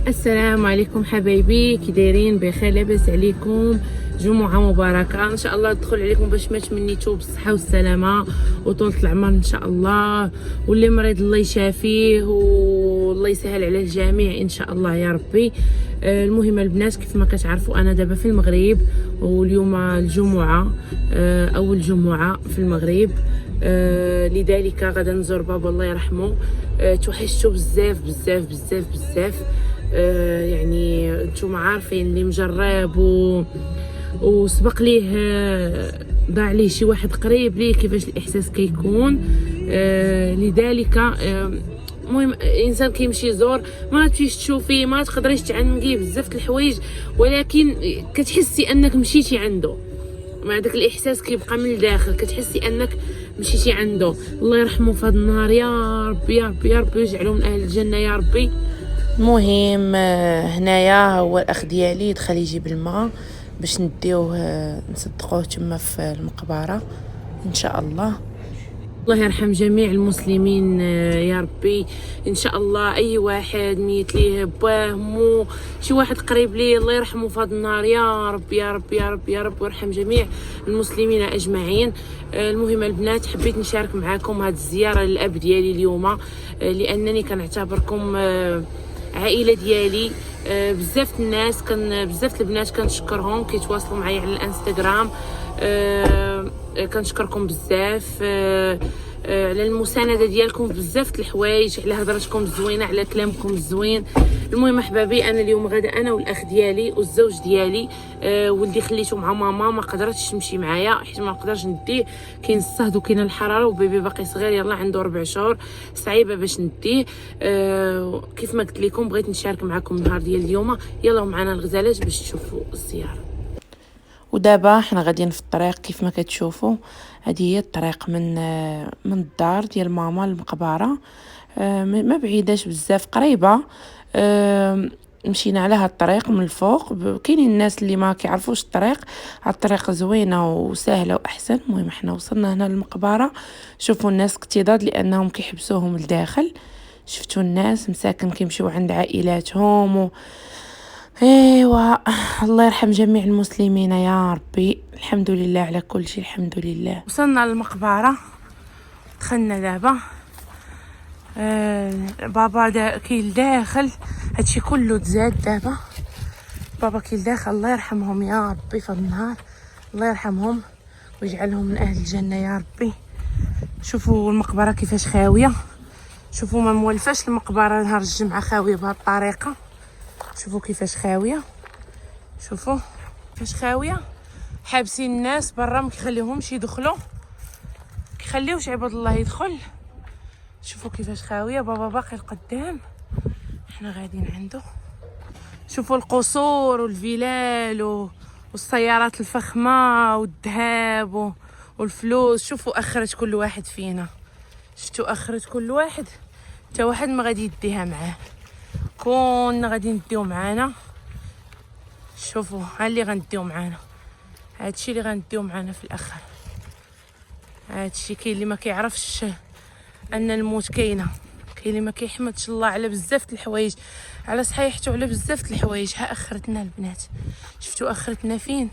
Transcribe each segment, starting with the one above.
السلام عليكم حبايبي، كي دايرين؟ بخير؟ لاباس عليكم؟ جمعة مباركة ان شاء الله تدخل عليكم باش ما تمنيتو بالصحة والسلامة وطولة العمر ان شاء الله، واللي مريض الله يشافيه والله يسهل على الجميع ان شاء الله يا ربي. المهم البنات، كيف ما كتعرفوا انا دابا في المغرب، واليوم الجمعة، اول جمعة في المغرب. لذلك غدا نزور بابا الله يرحمه. توحشتو بزاف بزاف بزاف بزاف. يعني نتوما عارفين اللي مجرب وسبق ليه، ضاع ليه شي واحد قريب ليه، كيفاش الاحساس كيكون. لذلك المهم الانسان كيمشي يزور، ما تمشيش تشوفي، ما تقدريش تعمقي بزاف د الحوايج، ولكن كتحسي انك مشيتي عنده، مع داك الاحساس كيبقى من الداخل، كتحسي انك مشيتي عنده. الله يرحمه في هذا النهار يا ربي يا ربي يا ربي، ويجعله من اهل الجنه يا ربي. المهم هنايا هو الاخ ديالي دخل يجيب الماء باش نديوه نصدقوه تما في المقبره ان شاء الله. الله يرحم جميع المسلمين يا ربي ان شاء الله. اي واحد ميت ليه باه مو شي واحد قريب ليه، الله يرحمه في هذا النهار يا رب يا رب يا رب يا رب، ويرحم جميع المسلمين اجمعين. المهم البنات، حبيت نشارك معكم هذه الزياره للاب ديالي اليوم، لانني كنعتبركم عائله ديالي. بزاف الناس بزاف البنات كنشكرهم، كيتواصلوا معايا على الانستغرام. كنشكركم بزاف على المسانده ديالكم في بزاف الحوايج، على هضرتكم الزوينه، على كلامكم الزوين. المهم احبابي، انا اليوم غدا انا والاخ ديالي والزوج ديالي. ولدي خليته مع ماما، ما قدرتش تمشي معايا حيت ما نقدرش نديه، كاين الصهد وكاين الحراره، وبيبي باقي صغير يلا عنده 4 شهور، صعيبه باش نديه. كيف ما قلت لكم بغيت نشارك معكم النهار ديال اليوم. يلا معنا الغزالات باش تشوفوا الزياره. ودابا حنا غاديين في الطريق، كيف ما كتشوفوا هذه هي الطريق من الدار ديال ماما للمقبره. ما بعيداش بزاف، قريبه. مشينا على هاد الطريق من الفوق. كاينين الناس اللي ما كيعرفوش الطريق، هاد الطريق زوينه وسهله واحسن. المهم حنا وصلنا هنا للمقبره. شوفوا الناس اكتضاد لانهم كيحبسوهم لداخل. شفتوا الناس مساكن كيمشيو عند عائلاتهم ايوا. الله يرحم جميع المسلمين يا ربي. الحمد لله على كل شيء، الحمد لله. وصلنا للمقبره، دخلنا دابا. بابا كاين داخل، هادشي كله تزاد دابا. بابا كاين داخل، الله يرحمهم يا ربي في النهار، الله يرحمهم ويجعلهم من اهل الجنه يا ربي. شوفوا المقبره كيفاش خاويه، شوفوا ما مولفاش المقبره نهار الجمعه خاويه بهذه الطريقه. شوفوا كيفاش خاويه، شوفوا كيفاش خاويه، حابسين الناس برا، ما كيخليوهمش يدخلوا، كيخليوش عباد الله يدخل. شوفوا كيفاش خاويه. بابا باقي القدام، احنا غاديين عنده. شوفوا القصور والفلال والسيارات الفخمه والذهب والفلوس. شوفوا اخرت كل واحد فينا، شفتوا اخرت كل واحد، حتى واحد ما غادي يديها معاه، كنا غادي نديو معانا. شوفوا ها اللي غنديو معانا، هادشي اللي غنديو معانا في الاخر. هادشي كاين اللي ما كيعرفش ان الموت كاينه، كاين اللي ما كيحمدش الله على بزاف د الحوايج، على صحيحته على بزاف د الحوايج. ها اخرتنا البنات، شفتوا اخرتنا فين؟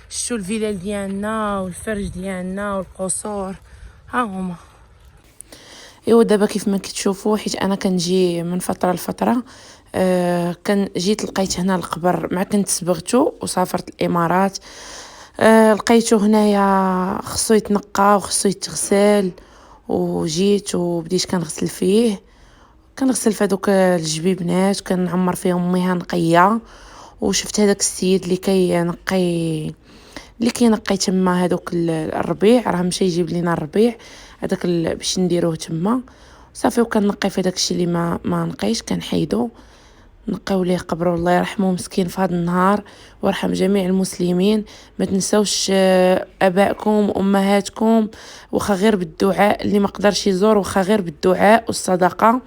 شفتوا الفلال ديالنا والفرج ديالنا والقصور، ها هما. ايوا دابا كيف ما كتشوفوا، حيت انا كنجي من فتره لفتره، كان جيت لقيت هنا القبر، مع كنت صبغتو وسافرت الامارات. لقيتو هنايا خصو يتنقى وخصو يتغسل، وجيت وبديت كنغسل فيه، كنغسل في هذوك الجبيبنات، كنعمر فيهم مياه نقيه. وشفت هذاك السيد اللي كينقي تما هذوك الربيع، راه مشى يجيب لينا الربيع هذاك باش نديروه تما صافي. وكنقي في داك الشيء اللي ما نقيش كنحيدو، نقيو ليه قبره الله يرحمه مسكين في هذا النهار، ويرحم جميع المسلمين. ما تنساوش ابائكم وامهاتكم، وخا غير بالدعاء، اللي ما قدرش يزور وخا غير بالدعاء والصدقه،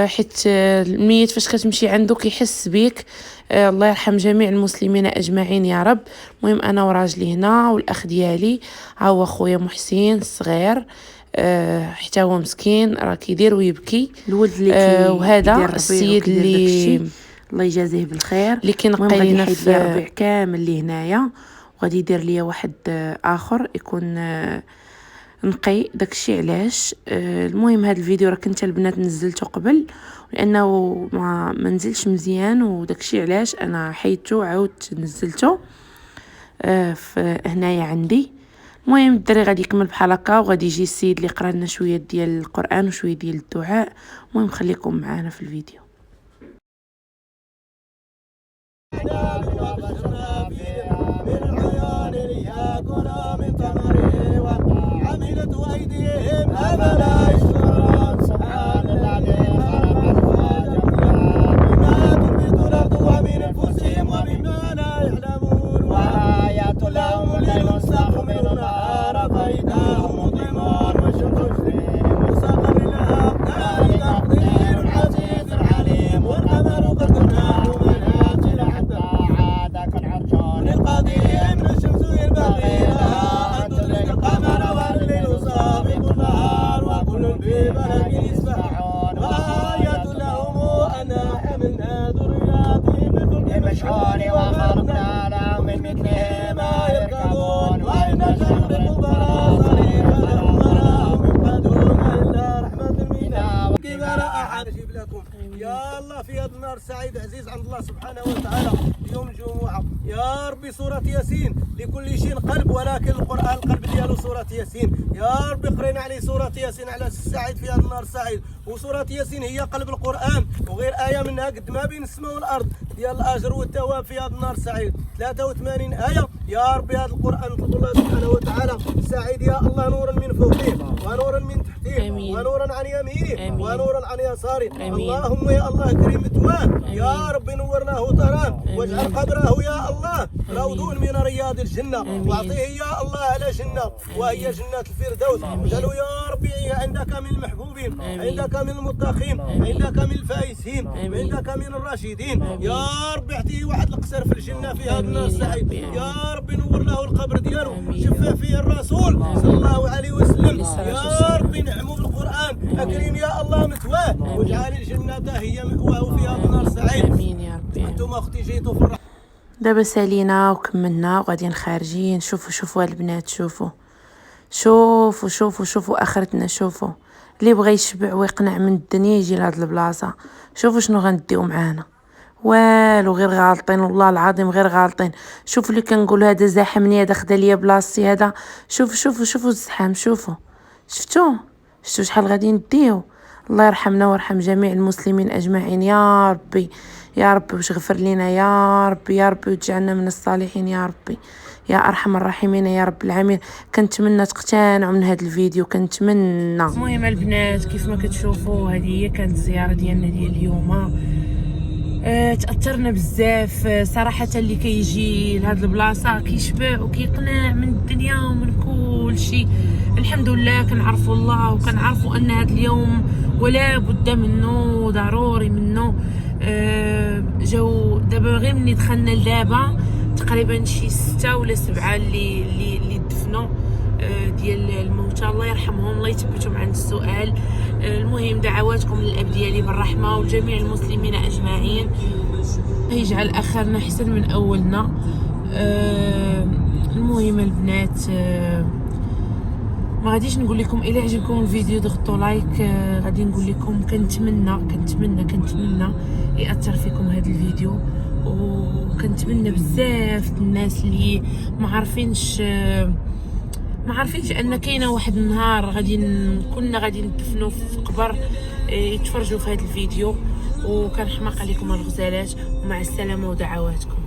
حيت الميت فاش كتمشي عنده كيحس بيك. الله يرحم جميع المسلمين اجمعين يا رب. المهم انا وراجلي هنا والاخ ديالي، ها هو خويا محسن الصغير، حتى هو مسكين راه كيدير ويبكي. الولد اللي وهذا السيد اللي الله يجازيه بالخير. اللي كينقي لينا في الربيع كامل اللي هنايا، وغادي يدير ليا واحد اخر يكون نقي داكشي. علاش المهم هذا الفيديو راه كنت البنات نزلته قبل لانه ما نزلش مزيان، وداكشي علاش انا حيدته عاودت نزلته هنايا عندي. المهم الدري غادي يكمل بحال هكا، وغادي يجي السيد اللي قرا لنا شويه ديال القران وشويه ديال الدعاء. المهم خليكم معنا في الفيديو. عملت أيديهم أفلا يشكرون سبحان الذي بما تنبت الأرض ومن أنفسهم ومما لا يعلمون وآيات لهم الليل ساق من النهار فإذا هم مظلمون والشمس تجري مسخر لها تقدير العزيز العليم والقمر قدرناه منازل حتى عاد كالعرجون القديم الشمس ينبغي لها أن تدرك القمر والليل سابق النهار وكل في فلك يسبحون وآية لهم أنا حملنا ذرياتهم بالفلك المشحون وخلقنا لهم من مثله ما يركبون وإن نغرق فلا صريخ لهم ولا هم ينقذون إلا رحمة منا كبر أحد أجيب لكم يا الله في هذا النهار سعيد عزيز عند الله سبحانه وتعالى يوم الجمعة. يا ربي سورة ياسين لكل شيء قلب، ولكن القرآن القلب ديالو سورة ياسين. يا ربي قرينا عليه سورة ياسين على السعيد في هذا النهار سعيد. وسورة ياسين هي قلب القرآن، وغير آية منها قد ما بين السماء والأرض ديال الأجر والثواب في هذا النهار سعيد. 83 آية. يا ربي هذا القرآن نطلب الله سبحانه وتعالى سعيد يا الله نورا من فوقه ونورا من تحته ونورا عن يمينه ونورا عن يساره. اللهم يا الله كريم تواب يا ربي نور له طرام واجعل قبره يا الله روض من رياض الجنة واعطيه يا الله على جنة وهي جنة الفردوس. قالوا يا ربي عندك من المحبوبين، عندك من المتقين، عندك من الفائزين، عندك من الراشدين. يا ربي اعطيه واحد القصر في الجنة في هذا النهار السعيد. يا ربي نور له القبر ديالو شفى فيه الرسول صلى الله عليه وسلم. يا ربي نعمو بالقرآن أكرم يا الله مثواه واجعل الجنة هي مأواه في هذا النهار السعيد. امين يا ربي. انتم اختي جيتوا في الرحمة. دابا سالينا وكملنا وغاديين خارجين. شوفوا البنات، شوفوا اخرتنا. شوفوا اللي بغى يشبع ويقنع من الدنيا يجي لهاد البلاصه. شوفوا شنو غنديو معانا، والو غير غالطين والله العظيم غير غالطين. شوفوا اللي كنقول هذا زاحمني، هذا خدا ليا بلاصتي، هذا شوفوا الزحام. شفتوا شحال غادي نديو. الله يرحمنا ويرحم جميع المسلمين اجمعين يا ربي واش غفر لينا يا ربي وتجعلنا من الصالحين يا ربي يا ارحم الراحمين يا رب العالمين. كنتمنى تقتنعوا من هذا الفيديو، كنتمنى. المهم البنات كيف ما كتشوفوا هذه هي كانت الزياره ديالنا ديال اليوم. تاثرنا بزاف صراحه. اللي كيجي لهاد البلاصه كيشبع وكيقنع من الدنيا ومن كل شيء. الحمد لله كنعرفوا الله وكنعرفوا ان هذا اليوم ولا بد منه، ضروري منه. جاو دابا غير مني دخلنا لدابا تقريبا شي 6 ولا 7 اللي دفنوا ديال الموتى، الله يرحمهم الله يثبتهم عند السؤال. المهم دعواتكم للاب ديالي بالرحمه ولجميع المسلمين اجمعين، يجعل اخرنا احسن من اولنا. المهم البنات ما غاديش نقول لكم الا عجبكم الفيديو ضغطوا لايك. غادي نقول لكم كنتمنى ياثر فيكم هذا الفيديو، وكنتمنى بزاف الناس اللي ما عارفينش ان كاينه واحد النهار كنا غادي ندفنوا في قبر يتفرجوا في هذا الفيديو. وكنحماق عليكم الغزالات، ومع السلامه ودعواتكم.